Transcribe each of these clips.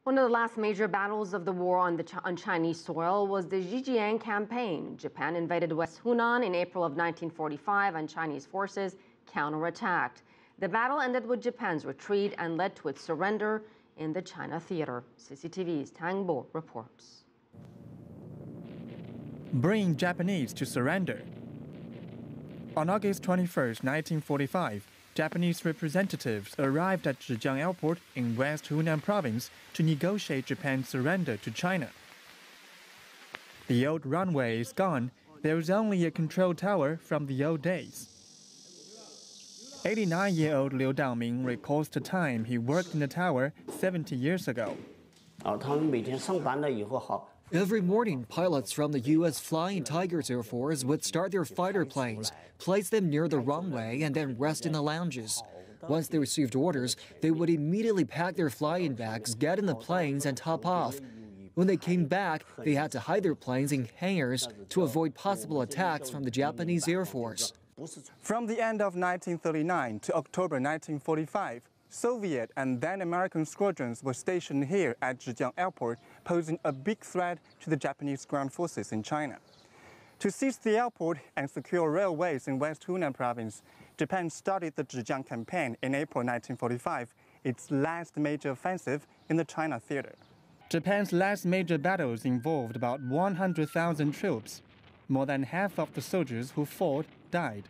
One of the last major battles of the war on Chinese soil was the Zhijiang Campaign. Japan invaded West Hunan in April of 1945 and Chinese forces counterattacked. The battle ended with Japan's retreat and led to its surrender in the China theater. CCTV's Tang reports. Bringing Japanese to surrender. On August 21, 1945, Japanese representatives arrived at Zhijiang Airport in West Hunan province to negotiate Japan's surrender to China. The old runway is gone. There is only a control tower from the old days. 89-year-old Liu Dangming recalls the time he worked in the tower 70 years ago. Every morning, pilots from the U.S. Flying Tigers Air Force would start their fighter planes, place them near the runway, and then rest in the lounges. Once they received orders, they would immediately pack their flying bags, get in the planes, and top off. When they came back, they had to hide their planes in hangars to avoid possible attacks from the Japanese Air Force. From the end of 1939 to October 1945, Soviet and then American squadrons were stationed here at Zhijiang Airport, posing a big threat to the Japanese ground forces in China. To seize the airport and secure railways in West Hunan province, Japan started the Zhijiang Campaign in April 1945, its last major offensive in the China theater. Japan's last major battles involved about 100,000 troops. More than half of the soldiers who fought died.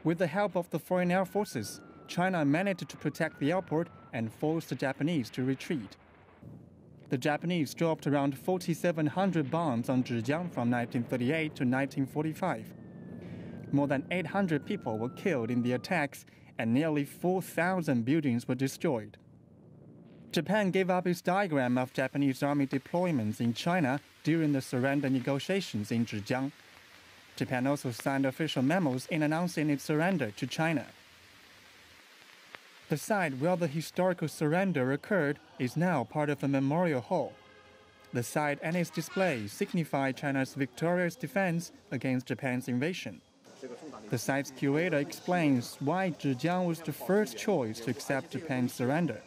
With the help of the foreign air forces, China managed to protect the airport and force the Japanese to retreat. The Japanese dropped around 4,700 bombs on Zhijiang from 1938 to 1945. More than 800 people were killed in the attacks and nearly 4,000 buildings were destroyed. Japan gave up its diagram of Japanese army deployments in China during the surrender negotiations in Zhijiang. Japan also signed official memos in announcing its surrender to China. The site where the historical surrender occurred is now part of a memorial hall. The site and its display signify China's victorious defense against Japan's invasion. The site's curator explains why Zhijiang was the first choice to accept Japan's surrender.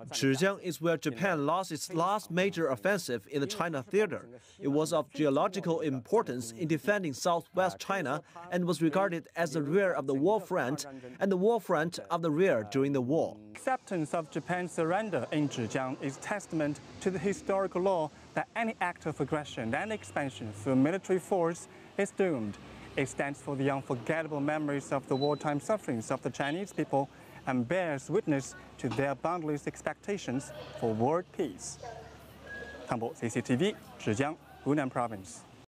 Zhijiang is where Japan lost its last major offensive in the China theater. It was of geological importance in defending southwest China and was regarded as the rear of the war front and the war front of the rear during the war. Acceptance of Japan's surrender in Zhijiang is testament to the historical law that any act of aggression and expansion through military force is doomed. It stands for the unforgettable memories of the wartime sufferings of the Chinese people and bears witness to their boundless expectations for world peace. Tang CCTV, Zhijiang, Hunan Province.